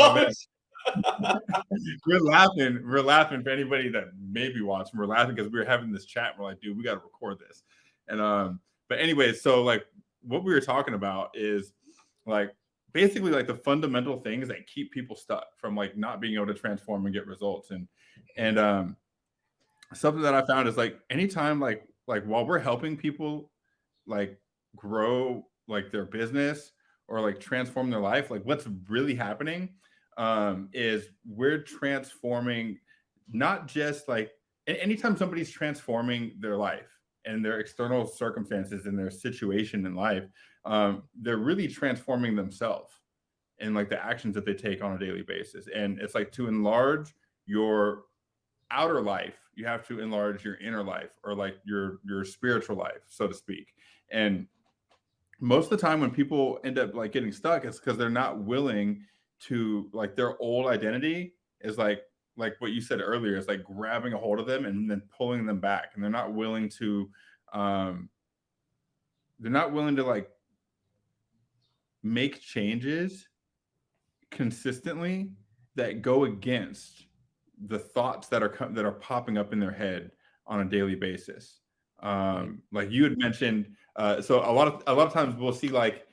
Oh man, we're laughing. We're laughing for anybody that may be watching. We're laughing because we were having this chat. We're like, dude, we got to record this. And but anyway, so like what we were talking about is like basically like the fundamental things that keep people stuck from like not being able to transform and get results. And something that I found is like anytime like while we're helping people like grow like their business or like transform their life, like what's really happening is we're transforming not just like anytime somebody's transforming their life and their external circumstances and their situation in life, they're really transforming themselves and like the actions that they take on a daily basis. And it's like to enlarge your outer life, you have to enlarge your inner life or like your spiritual life, so to speak. And most of the time when people end up like getting stuck, it's because they're not willing to like their old identity is like what you said earlier, is like grabbing a hold of them and then pulling them back. And um they're not willing to like make changes consistently that go against the thoughts that are popping up in their head on a daily basis. Like you had mentioned, so a lot of times we'll see like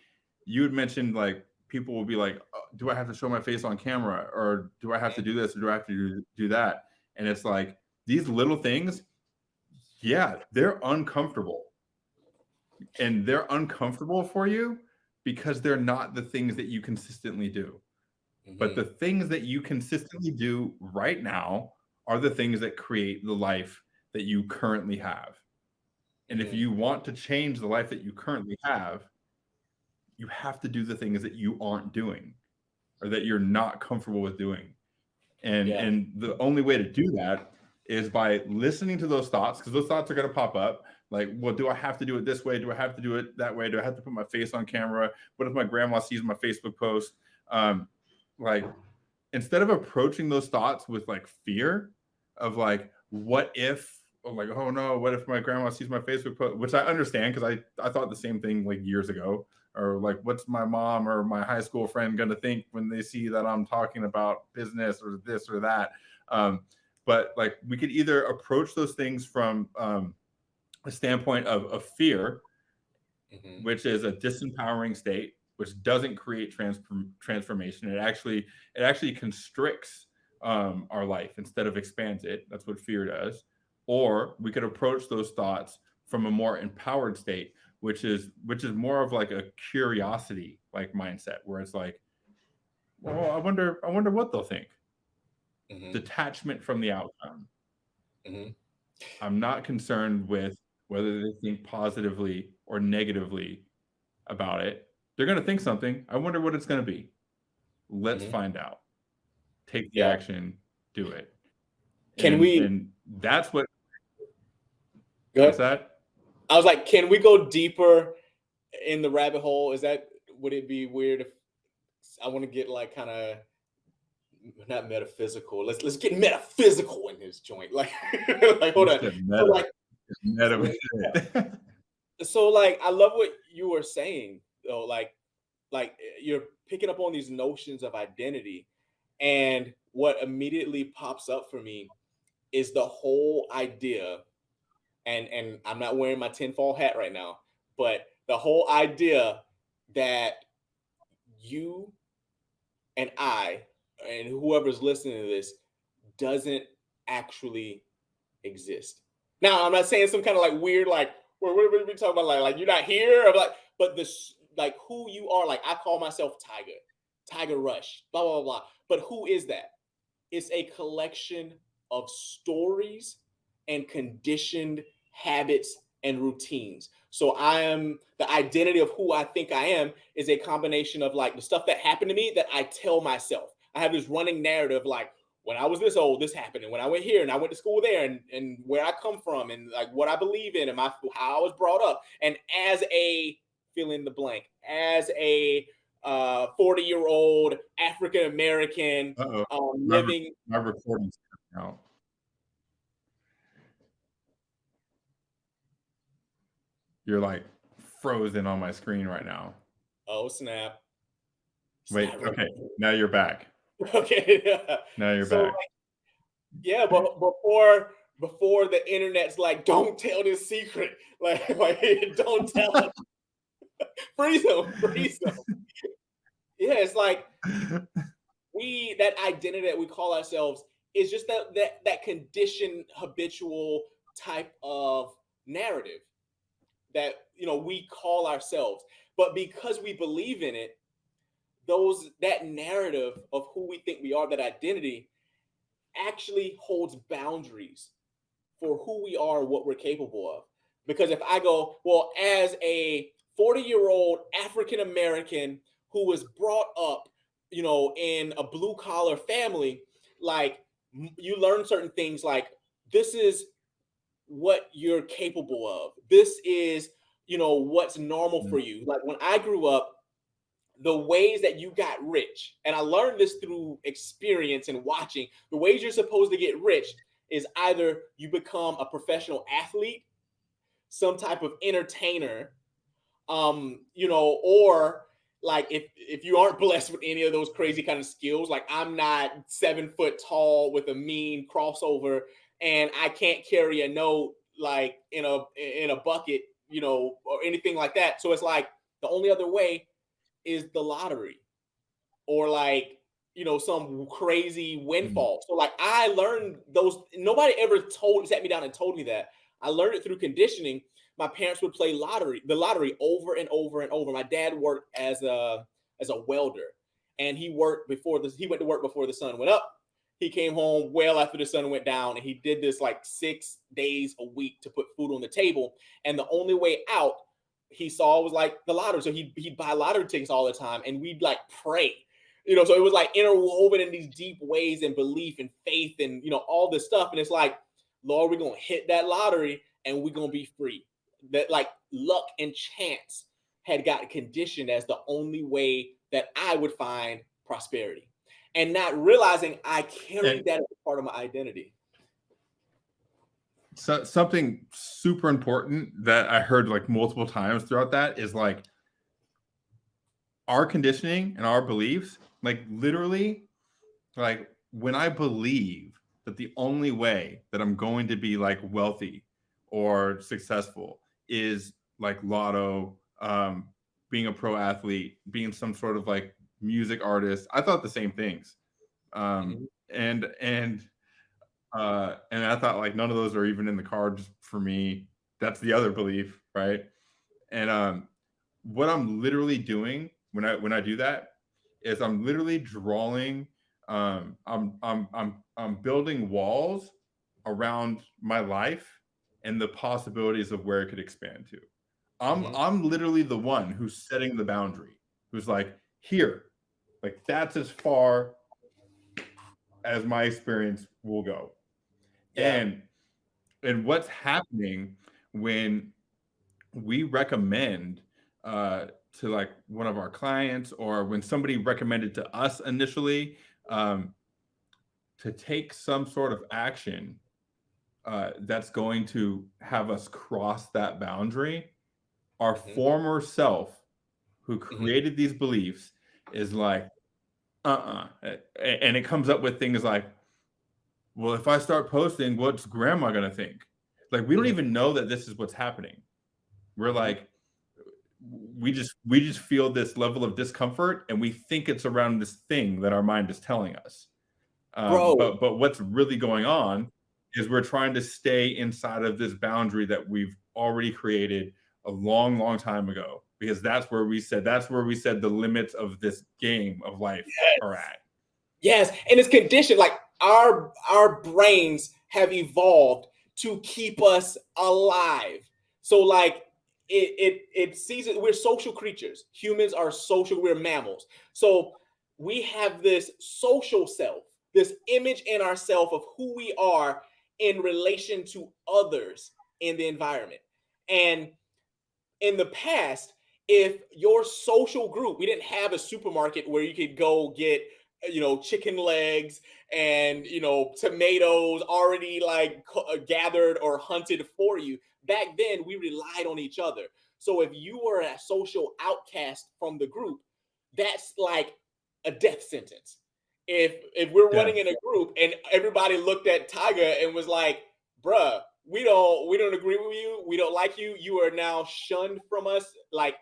you had mentioned like people will be like, "Oh, do I have to show my face on camera, or do I have to do this, or do I have to do that?" And it's like these little things, yeah, they're uncomfortable, and they're uncomfortable for you because they're not the things that you consistently do. But the things that you consistently do right now are the things that create the life that you currently have. And if you want to change the life that you currently have, you have to do the things that you aren't doing or that you're not comfortable with doing. Yeah. And the only way to do that is by listening to those thoughts, because those thoughts are going to pop up. Like, well, do I have to do it this way? Do I have to do it that way? Do I have to put my face on camera? What if my grandma sees my Facebook post? Like, instead of approaching those thoughts with like fear of like, what if, or like, oh no, what if my grandma sees my Facebook post? Which I understand because I thought the same thing like years ago. Or like, what's my mom or my high school friend going to think when they see that I'm talking about business or this or that? Um, but like, we could either approach those things from a standpoint of fear, which is a disempowering state, which doesn't create transformation. It actually constricts our life instead of expands it. That's what fear does. Or we could approach those thoughts from a more empowered state, which is more of like a curiosity like mindset, where it's like, well, I wonder what they'll think. Detachment from the outcome. I'm not concerned with whether they think positively or negatively about it. They're going to think something. I wonder what it's going to be. Let's find out. Take the Yeah. action, do it. Can And we and that's go what's ahead? that? I was like, can we go deeper in the rabbit hole? Would it be weird if I want to get like kind of not metaphysical? Let's get metaphysical in this joint. Like, like You hold on. said So meta. like, Meta so, was it. I love what you were saying though. Like you're picking up on these notions of identity, and what immediately pops up for me is the whole idea, and I'm not wearing my tinfoil hat right now, but the whole idea that you and I and whoever's listening to this doesn't actually exist. Now, I'm not saying some kind of like weird, like, what are we talking about? Like you're not here, or like, but this, like, who you are. Like, I call myself Tyga Rush, blah, blah, blah. But who is that? It's a collection of stories and conditioned habits and routines. So I am the identity of who I think I am is a combination of like the stuff that happened to me that I tell myself. I have this running narrative like when I was this old, this happened, and when I went here and I went to school there, and where I come from, and like what I believe in, and how I was brought up. And as a fill in the blank, as a 40-year-old African American Uh-oh. My re- living. my recording's cutting out. You're like frozen on my screen right now. Oh snap! Wait, Snap. okay. Now you're back. Okay. Now you're So back. yeah, but before the internet's like, don't tell this secret. Like don't tell them. Freeze them, freeze them. Yeah, it's like that identity that we call ourselves is just that conditioned habitual type of narrative that we call ourselves. But because we believe in it, that narrative of who we think we are, that identity actually holds boundaries for who we are, what we're capable of. Because if I go, well, as a 40-year-old African American who was brought up, in a blue collar family, like you learn certain things like this is what you're capable of. This is, what's normal Mm, for you. Like when I grew up, the ways that you got rich, and I learned this through experience and watching, the ways you're supposed to get rich is either you become a professional athlete, some type of entertainer, or like if you aren't blessed with any of those crazy kind of skills, like I'm not 7 foot tall with a mean crossover and I can't carry a note like in a bucket, or anything like that. So it's like the only other way is the lottery or like some crazy mm, windfall. So like I learned those. Nobody ever sat me down and told me that. I learned it through conditioning. My parents would play the lottery over and over and over. My dad worked as a welder, and he went to work before the sun went up. He came home well after the sun went down, and he did this like 6 days a week to put food on the table. And the only way out he saw was like the lottery. So he'd buy lottery tickets all the time, and we'd like pray. So it was like interwoven in these deep ways and belief and faith and all this stuff. And it's like, Lord, we're gonna hit that lottery and we're gonna be free. That like luck and chance had gotten conditioned as the only way that I would find prosperity. And not realizing I carried and that as a part of my identity. so something super important that I heard like multiple times throughout that is like our conditioning and our beliefs, like literally, like when I believe that the only way that I'm going to be like wealthy or successful is like lotto, being a pro athlete, being some sort of like music artist. I thought the same things. Mhm. And I thought like none of those are even in the cards for me. That's the other belief, right? And what I'm literally doing when I do that is I'm literally drawing. I'm building walls around my life and the possibilities of where it could expand to. Mhm. I'm literally the one who's setting the boundary. Who's like here, like that's as far as my experience will go. Yeah. And what's happening when we recommend uh, to like one of our clients or when somebody recommended to us initially, um, to take some sort of action that's going to have us cross that boundary, our Mhm. former self who Mhm. created these beliefs is like, and it comes up with things like, well, if I start posting, what's grandma going to think? Like, we don't Mhm. even know that this is what's happening. We're Mhm. like, we just feel this level of discomfort and we think it's around this thing that our mind is telling us. Bro, But what's really going on is we're trying to stay inside of this boundary that we've already created a long, long time ago, because that's where we said the limits of this game of life are at. yes, and it's conditioned. Like our brains have evolved to keep us alive. So like it sees it. We're social creatures. Humans are social. We're mammals. So we have this social self, this image in ourself of who we are in relation to others in the environment. And in the past, if your social group, we didn't have a supermarket where you could go get, chicken legs and, tomatoes already like gathered or hunted for you. Back then, we relied on each other. So if you were a social outcast from the group, that's like a death sentence. if we're Yeah. running in a group and everybody looked at Tyga and was like, bruh, we don't agree with you, we don't like you, you are now shunned from us. Like,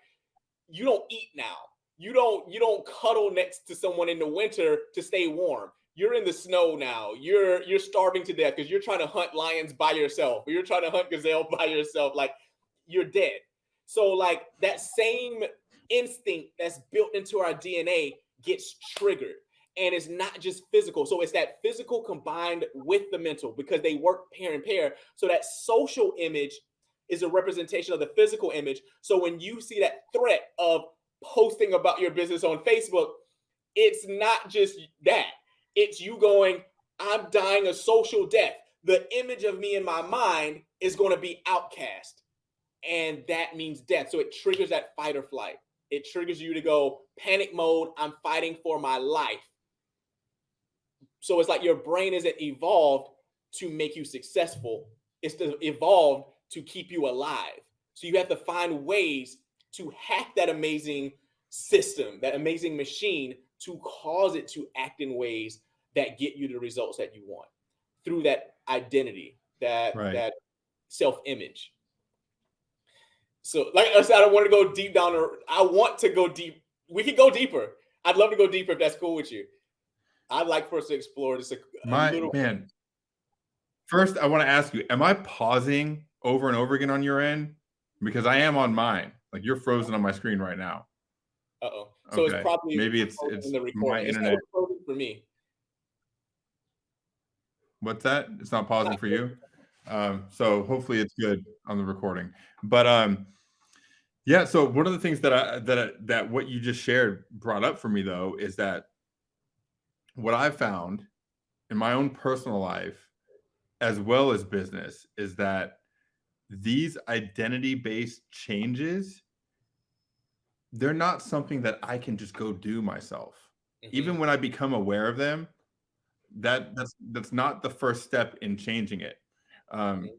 you don't eat now. You don't cuddle next to someone in the winter to stay warm. You're in the snow now. You're starving to death because you're trying to hunt lions by yourself, or you're trying to hunt gazelle by yourself. Like, you're dead. So like that same instinct that's built into our DNA gets triggered. And it's not just physical. So it's that physical combined with the mental, because they work pair in pair. So that social image is a representation of the physical image. So when you see that threat of posting about your business on Facebook, it's not just that. It's you going, I'm dying a social death. The image of me in my mind is going to be outcast. And that means death. So it triggers that fight or flight. It triggers you to go panic mode. I'm fighting for my life. So it's like your brain isn't evolved to make you successful. It's evolved to keep you alive. So you have to find ways to hack that amazing system, that amazing machine, to cause it to act in ways that get you the results that you want through that identity, Right. that self-image. So, like I said, I don't want to go deep down, or I want to go deep. We can go deeper. I'd love to go deeper if that's cool with you. I'd like for us to explore this a My little. man, first I want to ask you, am I pausing over and over again on your end? Because I am on mine. Like, you're frozen on my screen right now. Uh-oh. So it's Okay. probably Maybe frozen in it's the my recording. It's not internet. frozen for me. What's that? It's not Not pausing for frozen. you. So hopefully it's good on the recording. But yeah, so one of the things that what you just shared brought up for me, though, is that what I've found in my own personal life as well as business is that these identity-based changes, they're not something that I can just go do myself. Mhm, Even when I become aware of them, that's not the first step in changing it. Um, mhm,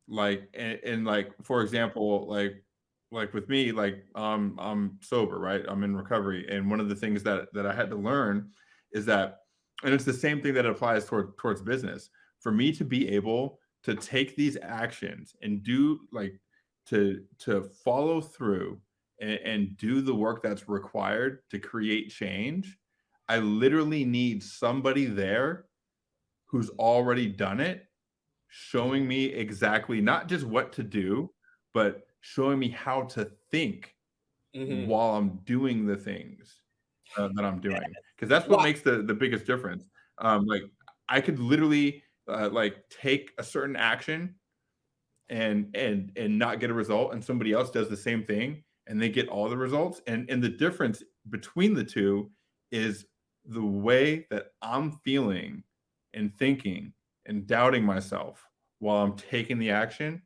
like and like for example, like with me, like I'm sober, right? I'm in recovery, and one of the things that I had to learn is that, and it's the same thing that applies towards business. For me to be able to take these actions and do like to follow through and do the work that's required to create change, I literally need somebody there who's already done it, mhm, showing me exactly not just what to do, but showing me how to think mhm. while I'm doing the things that I'm doing. Because that's what Why? makes the biggest difference. Like, I could literally like take a certain action and not get a result, and somebody else does the same thing and they get all the results. And the difference between the two is the way that I'm feeling and thinking and doubting myself while I'm taking the action,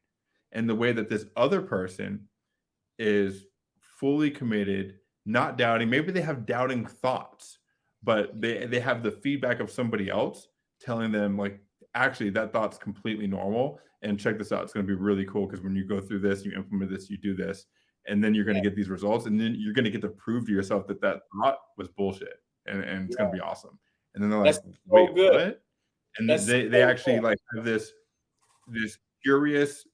and the way that this other person is fully committed, not doubting. Maybe they have doubting thoughts, but they have the feedback of somebody else telling them like, actually, that thought's completely normal. And check this out. It's going to be really cool because when you go through this, you implement this, you do this, and then you're going to Yeah, get these results, and then you're going to get to prove to yourself that that thought was bullshit, and it's going to yeah. be awesome. And then they're like, That's so wait, good. what? And That's they so actually like have this curious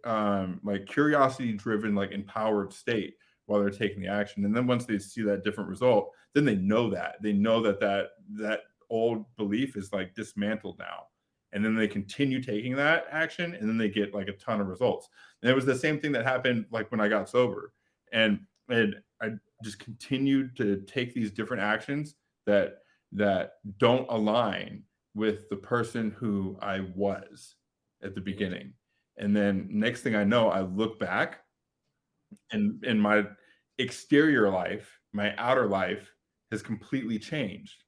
like curiosity driven, like empowered state while they're taking the action. And then once they see that different result, then they know that old belief is like dismantled now, and then they continue taking that action, and then they get like a ton of results. And it was the same thing that happened like when I got sober, and I just continued to take these different actions that don't align with the person who I was at the good. beginning. And then next thing I know, I look back, and my exterior life, my outer life has completely changed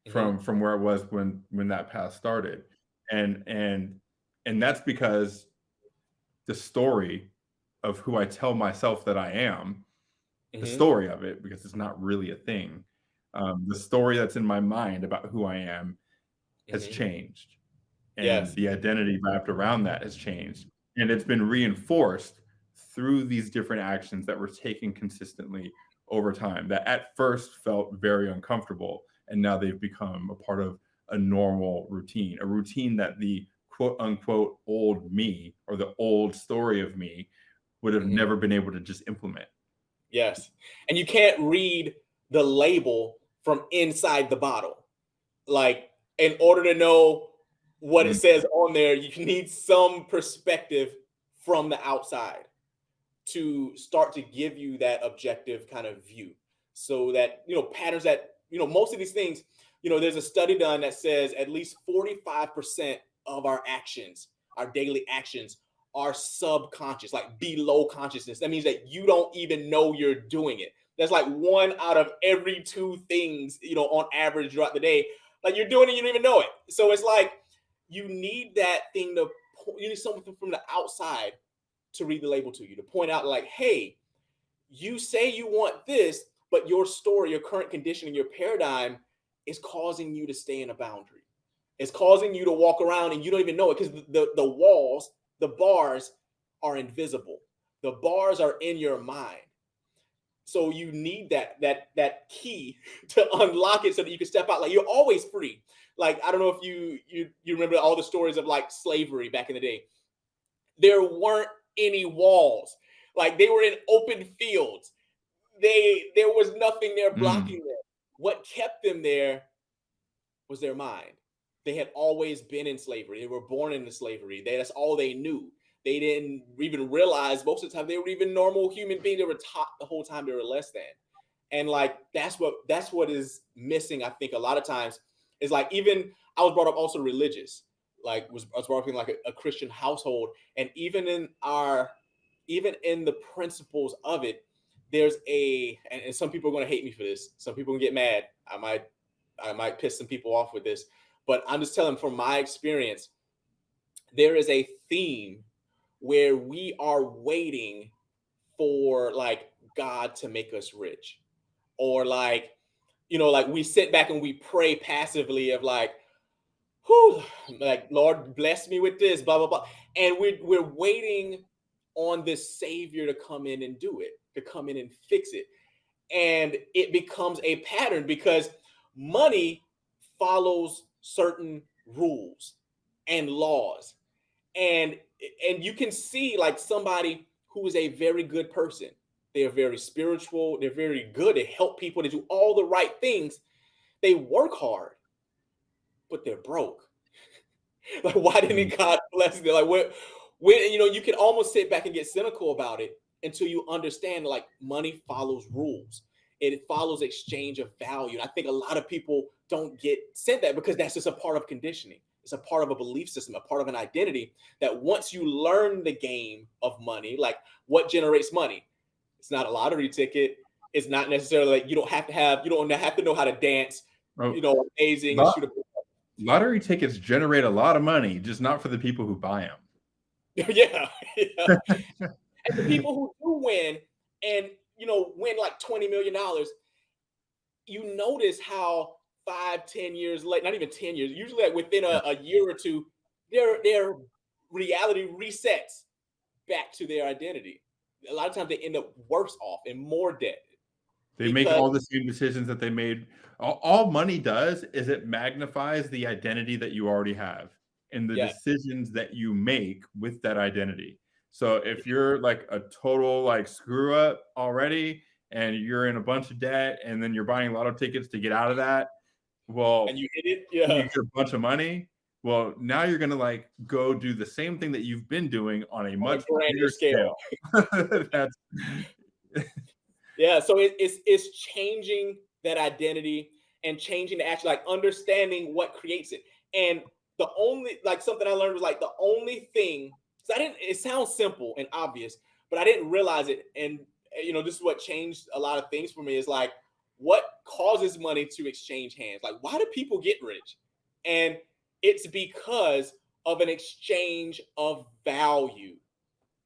Mhm, from where it was when that path started. And and that's because the story of who I tell myself that I am, the mhm, story of it, because it's not really a thing. The story that's in my mind about who I am has mhm. changed, and Yes. the identity wrapped around that has changed, and it's been reinforced through these different actions that we're taking consistently over time that at first felt very uncomfortable, and now they've become a part of a normal routine, a routine that the quote unquote old me or the old story of me would have never been able to just implement. Yes. And you can't read the label from inside the bottle. Like, in order to know what it says on there, you need some perspective from the outside to start to give you that objective kind of view. So that, patterns that, most of these things, there's a study done that says at least 45% of our actions, our daily actions, are subconscious, like below consciousness. That means that you don't even know you're doing it. That's like 1 out of every 2 things, on average throughout the day. Like, you're doing it, you don't even know it. So it's like you need that thing you need something from the outside to read the label to you, to point out like, hey, you say you want this, but your story, your current conditioning, your paradigm is causing you to stay in a boundary. It's causing you to walk around and you don't even know it, because the walls, the bars are invisible. The bars are in your mind. So you need that key to unlock it so that you can step out. Like, you're always free. Like, I don't know if you remember all the stories of like slavery back in the day. There weren't any walls. Like, they were in open fields. There was nothing there blocking them. What kept them there was their mind. They had always been in slavery. They were born into slavery. That's all they knew. They didn't even realize most of the time they were even normal human beings. They were taught the whole time they were less than. And like, that's what is missing, I think, a lot of times. Is like, even I was brought up also religious. Like, I was brought up in like a Christian household, and even in the principles of it, there's and some people are going to hate me for this. Some people can get mad. I might piss some people off with this, but I'm just telling from my experience, there is a theme where we are waiting for like God to make us rich, or like, like we sit back and we pray passively of like, whew, like, Lord, bless me with this, blah, blah, blah. And we're waiting on this savior to come in and do it, to come in and fix it. And it becomes a pattern because money follows certain rules and laws. And you can see like somebody who is a very good person. They're very spiritual. They're very good. They help people. They do all the right things. They work hard, but they're broke. Like, why didn't God bless them? Like, when you can almost sit back and get cynical about it until you understand like money follows rules. It follows exchange of value. And I think a lot of people don't get sent that because that's just a part of conditioning. It's a part of a belief system, a part of an identity that once you learn the game of money, like what generates money, it's not a lottery ticket. It's not necessarily like you don't have to know how to dance, amazing. Lottery tickets generate a lot of money, just not for the people who buy them. Yeah. And the people who do win and, win like $20 million, you notice how 5-10 years late, not even 10 years, usually like within a year or two, their reality resets back to their identity. A lot of times they end up worse off and more debt. They make all the same decisions that they made. All money does is it magnifies the identity that you already have and the decisions that you make with that identity. So if you're like a total like screw up already and you're in a bunch of debt and then you're buying lotto tickets to get out of that, well, and you hit it, you get a bunch of money. Well, now you're going to like go do the same thing that you've been doing on a much bigger scale. That's yeah. So it's changing that identity and changing the action, like understanding what creates it. And the only, like, something I learned was like the only thing, it sounds simple and obvious, but I didn't realize it. And this is what changed a lot of things for me, is like, what causes money to exchange hands? Like, why do people get rich? And it's because of an exchange of value.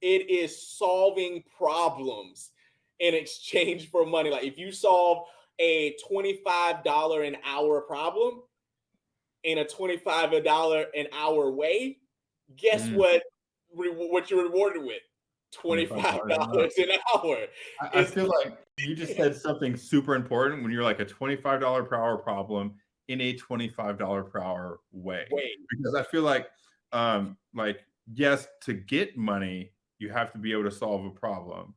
It is solving problems in exchange for money. Like, if you solve a $25 an hour problem in a $25 an hour way, guess what you're rewarded with? $25 an hour. I feel like you just said something super important when you're like a $25 per hour problem in a $25 per hour way. Wait. Because I feel like yes, to get money, you have to be able to solve a problem,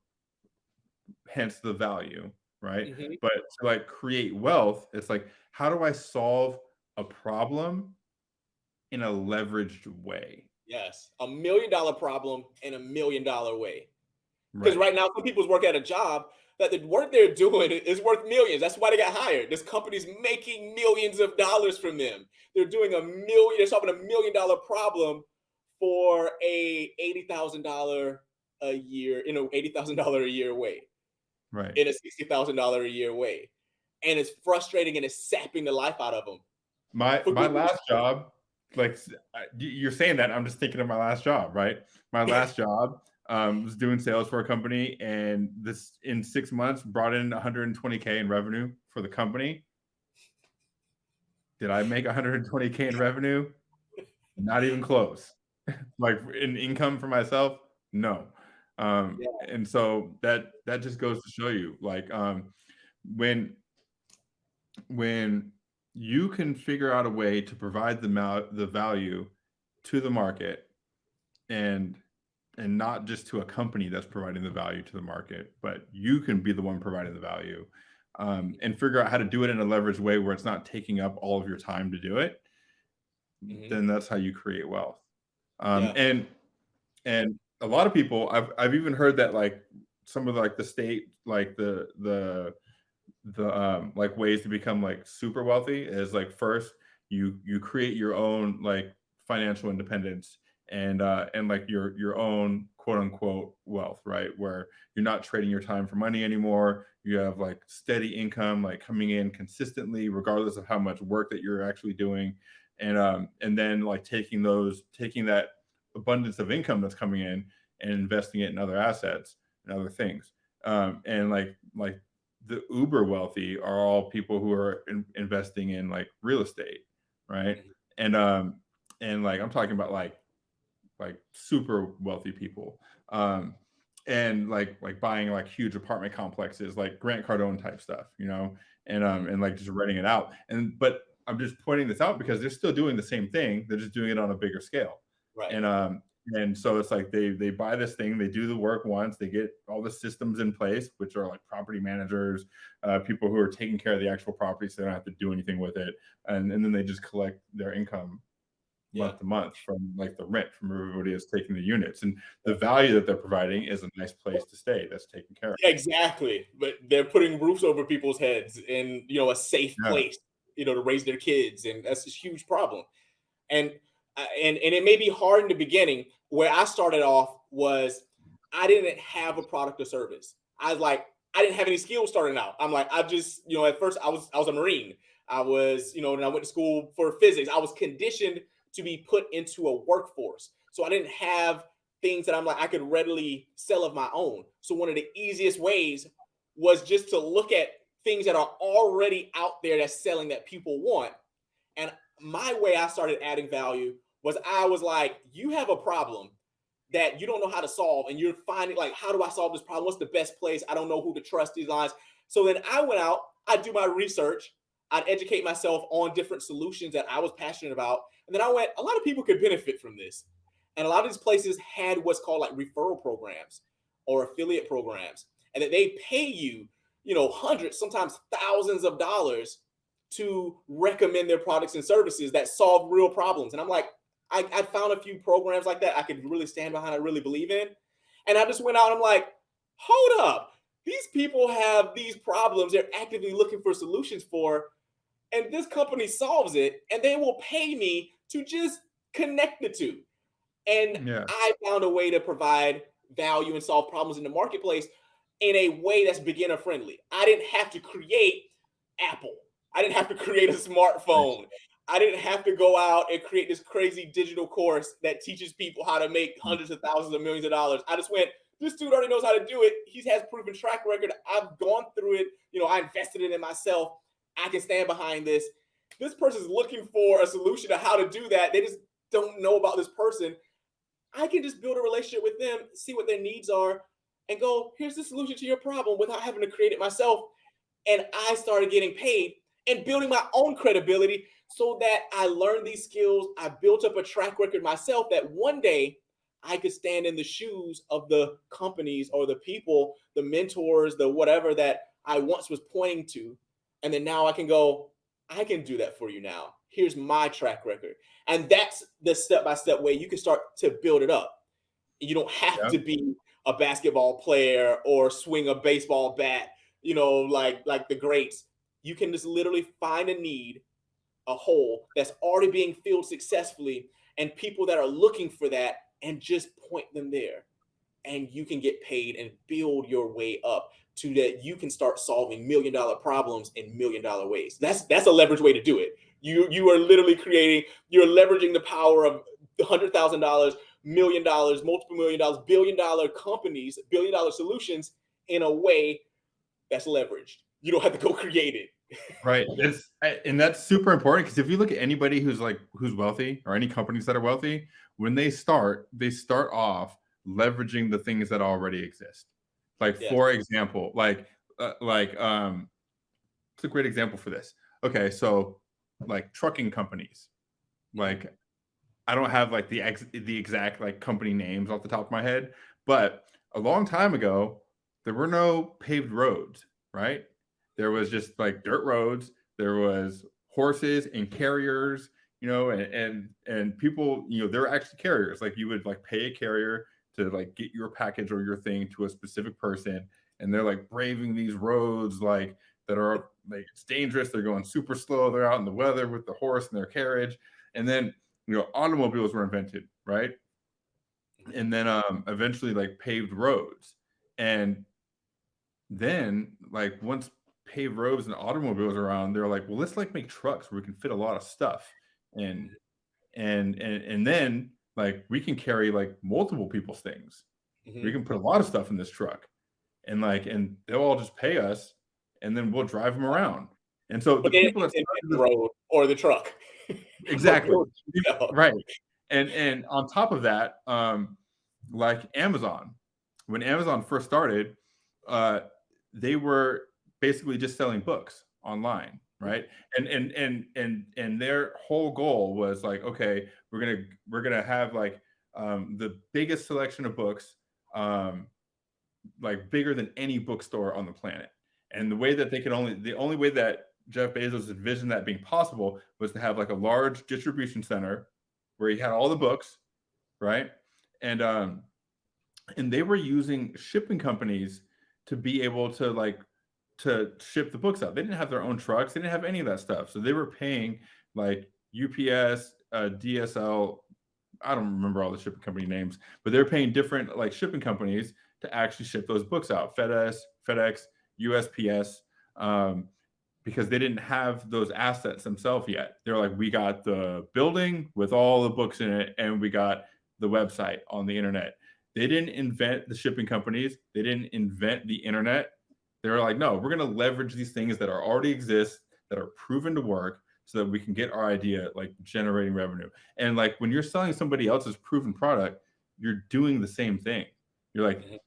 hence the value, right? Hmm. But to like create wealth, it's like, how do I solve a problem in a leveraged way? Yes, $1 million problem in $1 million way. Because Right. right now, some people's work at a job that the work they're doing is worth millions. That's why they got hired. This company's making millions of dollars from them. They're doing they're solving $1 million problem for a $80,000 a year, $80,000 a year way, Right. in a $60,000 a year way. And it's frustrating and it's sapping the life out of them for My good last job, like you're saying that, I'm just thinking of my last job, right? My reason. last job was doing sales for a company, and this in 6 months brought in 120K in revenue for the company. Did I make 120K in revenue? Not even close. Like in income for myself, no. Yeah. And so that just goes to show you, like, when when you can figure out a way to provide the value to the market, and not just to a company that's providing the value to the market, but you can be the one providing the value, and figure out how to do it in a leveraged way where it's not taking up all of your time to do it, Hmm. then that's how you create wealth. Yeah. And a lot of people, I've even heard that, like, some of like the state, like the like ways to become like super wealthy is like, first you create your own like financial independence, and like your own quote unquote wealth, right, where you're not trading your time for money anymore. You have like steady income like coming in consistently regardless of how much work that you're actually doing, and then like taking that abundance of income that's coming in and investing it in other assets and other things, and like the uber wealthy are all people who are investing in like real estate, right? Mhm. And like I'm talking about like super wealthy people, and like buying like huge apartment complexes, like Grant Cardone type stuff, Mhm. and like just renting it out. And but I'm just pointing this out because they're still doing the same thing, they're just doing it on a bigger scale. Right. And so it's like they buy this thing, they do the work once, they get all the systems in place, which are like property managers, people who are taking care of the actual property, so they don't have to do anything with it, and then they just collect their income Yeah. month to month from like the rent from everybody that's taking the units, and the Yeah. value that they're providing is a nice place to stay that's taken care of. Exactly. But they're putting roofs over people's heads in, a safe Yeah. place, to raise their kids. And that's a huge problem. And and it may be hard in the beginning. Where I started off was I didn't have a product or service. I didn't have any skills starting out. I'm like, I just, at first I was a Marine. I was, and I went to school for physics. I was conditioned to be put into a workforce. So I didn't have things that I'm like I could readily sell of my own. So one of the easiest ways was just to look at things that are already out there that's selling that people want. And my way I started adding value was I was like, you have a problem that you don't know how to solve, and you're finding like, how do I solve this problem? What's the best place? I don't know who to trust these lines. So then I went out, I'd do my research, I'd educate myself on different solutions that I was passionate about. And then I went, a lot of people could benefit from this. And a lot of these places had what's called like referral programs or affiliate programs, and that they pay you, hundreds, sometimes thousands of dollars to recommend their products and services that solve real problems. And I'm like, I found a few programs like that I could really stand behind, I really believe in. And I just went out, I'm like, hold up. These people have these problems they're actively looking for solutions for, and this company solves it, and they will pay me to just connect the two. And Yeah. I found a way to provide value and solve problems in the marketplace in a way that's beginner friendly. I didn't have to create Apple. I didn't have to create a Nice. smartphone. I didn't have to go out and create this crazy digital course that teaches people how to make hundreds of thousands of millions of dollars. I just went, this dude already knows how to do it. He has proven track record. I've gone through it. I invested it in myself. I can stand behind this. This person's looking for a solution to how to do that. They just don't know about this person. I can just build a relationship with them, see what their needs are, and go, here's the solution to your problem without having to create it myself. And I started getting paid and building my own credibility so that I learned these skills. I built up a track record myself that one day I could stand in the shoes of the companies or the people, the mentors, the whatever that I once was pointing to. And then now I can go, I can do that for you now. Here's my track record. And that's the step by step way you can start to build it up. You don't have Yeah. to be a basketball player or swing a baseball bat, like the greats. You can just literally find a need, a hole that's already being filled successfully, and people that are looking for that, and just point them there. And you can get paid and build your way up to that you can start solving $1 million problems in $1 million ways. That's a leverage way to do it. You are literally you're leveraging the power of $100,000, $1 million, multiple $1 million, $1 billion companies, $1 billion solutions in a way that's leveraged. You don't have to go create it. Right. And that's super important, because if you look at anybody who's wealthy, or any companies that are wealthy, when they start off leveraging the things that already exist. Like, Yes. for example, it's a great example for this. Okay, so like trucking companies, like I don't have like the exact like company names off the top of my head, but a long time ago there were no paved roads, right? There was just like dirt roads. There was horses and carriers, and people, there were actually carriers. Like, you would like pay a carrier to like get your package or your thing to a specific person, and they're like braving these roads like that are like, it's dangerous. They're going super slow. They're out in the weather with the horse and their carriage, and then automobiles were invented, right? And then eventually like paved roads. And then like once paved roads and automobiles are around, they're like, well, let's like make trucks where we can fit a lot of stuff. And and then like we can carry like multiple people's things. We Mhm. can put a lot of stuff in this truck, and they'll all just pay us, and then we'll drive them around. And so But the they didn't people that invent started the this. road or the truck or Exactly. build it themselves. Right. And on top of that, like Amazon, when Amazon first started, uh, they were basically just selling books online, right? And their whole goal was like, okay, we're gonna have like the biggest selection of books, um, like bigger than any bookstore on the planet. And the only way that Jeff Bezos envisioned that being possible was to have like a large distribution center where he had all the books, right? And and they were using shipping companies to be able to to ship the books out. They didn't have their own trucks. They didn't have any of that stuff. So they were paying like UPS, DSL. I don't remember all the shipping company names, but they're paying different like shipping companies to actually ship those books out. FedEx, USPS, um, because they didn't have those assets themselves yet. They're like, we got the building with all the books in it, and we got the website on the internet. They didn't invent the shipping companies. They didn't invent the internet. They were like, no, we're going to leverage these things that are already exist, that are proven to work, so that we can get our idea like generating revenue. And like when you're selling somebody else's proven product, you're doing the same thing. You're like, Mhm.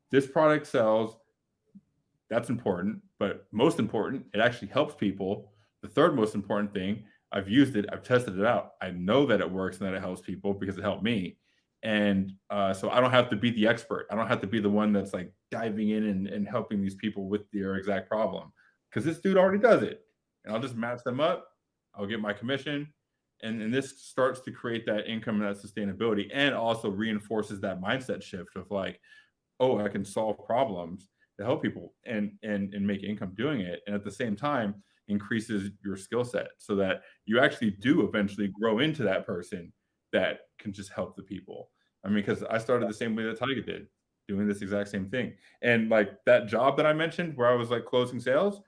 this product sells. That's important, but most important, it actually helps people. The third most important thing, I've used it, I've tested it out. I know that it works and that it helps people because it helped me. And so I don't have to be the expert. I don't have to be the one that's like diving in and helping these people with their exact problem, because this dude already does it. And I'll just match them up. I'll get my commission. And this starts to create that income and that sustainability, and also reinforces that mindset shift of like, oh, I can solve problems to help people and make income doing it, and at the same time increases your skill set so that you actually do eventually grow into that person that can just help the people. I mean, because I started the same way that Tyga did, doing this exact same thing. And like that job that I mentioned where I was like closing sales,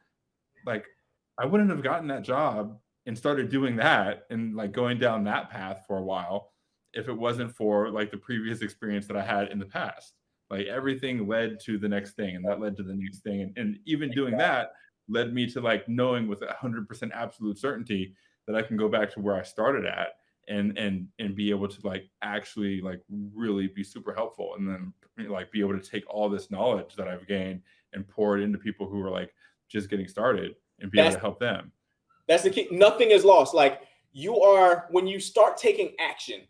like I wouldn't have gotten that job and started doing that and like going down that path for a while if it wasn't for like the previous experience that I had in the past. Like everything led to the next thing, and that led to the next thing. And even doing that led me to like knowing with 100% absolute certainty that I can go back to where I started at and be able to like actually like really be super helpful, and then like be able to take all this knowledge that I've gained and pour it into people who are like just getting started and be able That's to help them. that's the key. Nothing is lost. Like you are when you start taking action,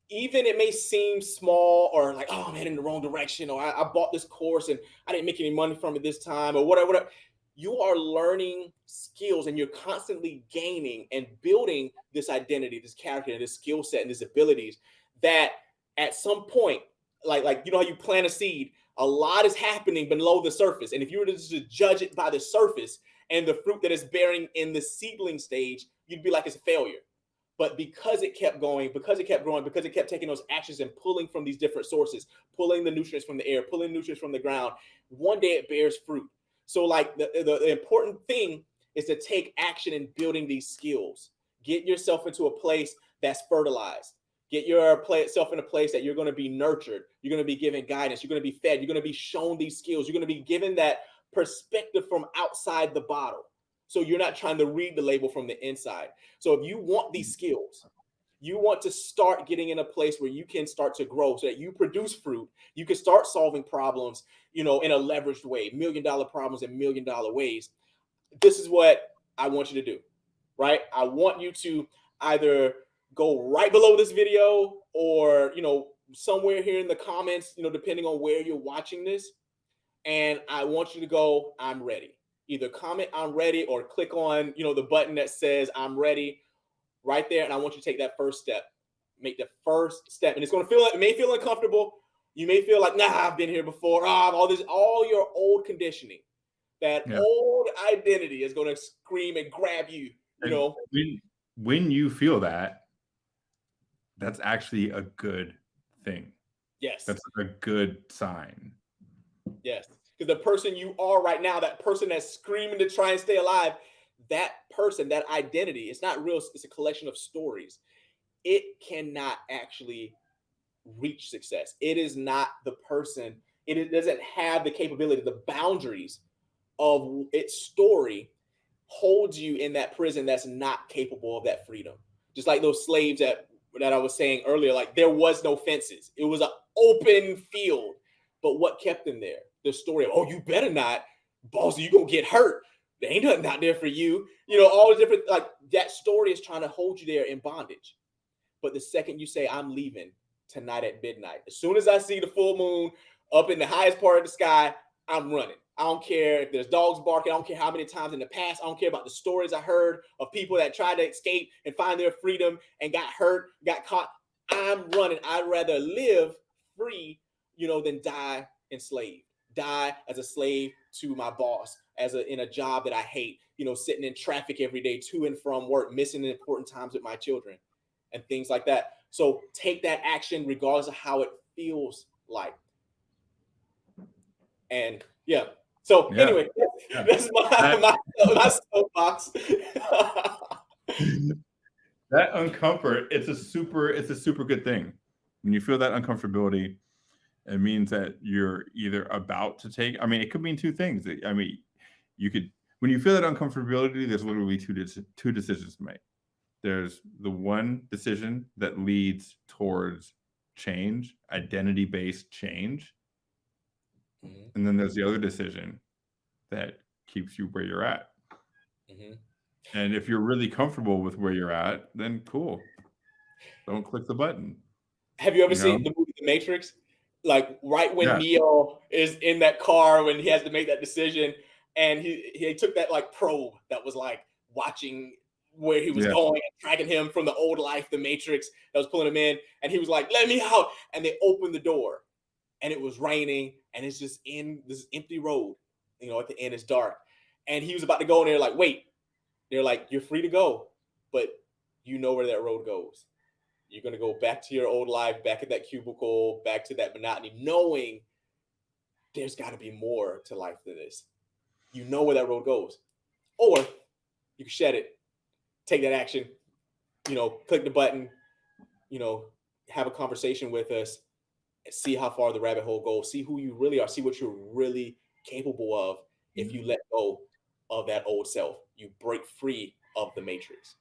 even it may seem small or like, oh, I'm heading in the wrong direction, or I bought this course and I didn't make any money from it this time, or whatever, whatever. You are learning skills and you're constantly gaining and building this identity, this character, and this skill set and these abilities that at some point, like you know how you plant a seed, a lot is happening below the surface. And if you were to just judge it by the surface and the fruit that is bearing in the seedling stage, you'd be like it's a failure. But because it kept going, because it kept growing, because it kept taking those actions and pulling from these different sources, pulling the nutrients from the air, pulling nutrients from the ground, one day it bears fruit. So like the important thing is to take action in building these skills. Get yourself into a place that's fertilized. Get yourself in a place that you're going to be nurtured. You're going to be given guidance. You're going to be fed. You're going to be shown these skills. You're going to be given that perspective from outside the bottle. So you're not trying to read the label from the inside. So if you want these skills, you want to start getting in a place where you can start to grow so that you produce fruit. You can start solving problems, in a leveraged way, $1 million problems in $1 million ways. This is what I want you to do, right? I want you to either go right below this video or, somewhere here in the comments, depending on where you're watching this. And I want you to go, I'm ready. Either comment I'm ready or click on, the button that says I'm ready right there. And I want you to take that first step. Make the first step. And it's going to it may feel uncomfortable. You may feel like, nah, I've been here before. All your old conditioning, that old identity is going to scream and grab you, When you feel that, that's actually a good thing. Yes. That's a good sign. Yes. Because the person you are right now, that person that's screaming to try and stay alive, that person, that identity, it's not real. It's a collection of stories. It cannot actually reach success. It is not the person. It doesn't have the capability, the boundaries of its story holds you in that prison that's not capable of that freedom. Just like those slaves that I was saying earlier, like there was no fences. It was an open field. But what kept them there? The story of, oh, you better not, boss, you gonna get hurt. There ain't nothing out there for you. All the different, like that story is trying to hold you there in bondage. But the second you say, I'm leaving tonight at midnight, as soon as I see the full moon up in the highest part of the sky, I'm running. I don't care if there's dogs barking. I don't care how many times in the past. I don't care about the stories I heard of people that tried to escape and find their freedom and got hurt, got caught. I'm running. I'd rather live free, than die enslaved. Die as a slave to my boss, in a job that I hate, sitting in traffic every day to and from work, missing the important times with my children and things like that. So take that action regardless of how it feels like. And anyway, that's my soapbox. That uncomfort, it's a super good thing. When you feel that uncomfortability, it means that you're either about to take, it could mean two things. You could, when you feel that uncomfortability, there's literally two decisions to make. There's the one decision that leads towards change, identity-based change. Mm-hmm. And then there's the other decision that keeps you where you're at. Mm-hmm. And if you're really comfortable with where you're at, then cool. Don't click the button. Have you ever seen the movie The Matrix? Like right when Neo is in that car when he has to make that decision, and he took that like probe that was like watching where he was going and tracking him from the old life, the Matrix that was pulling him in, and he was like, "Let me out!" And they opened the door, and it was raining, and it's just in this empty road. At the end it's dark, and he was about to go in there. Like, wait, they're like, "You're free to go, but you know where that road goes." You're going to go back to your old life, back at that cubicle, back to that monotony, knowing there's got to be more to life than this. You know where that road goes. Or you can shed it, take that action, click the button, have a conversation with us, and see how far the rabbit hole goes, see who you really are, see what you're really capable of if you let go of that old self. You break free of the matrix.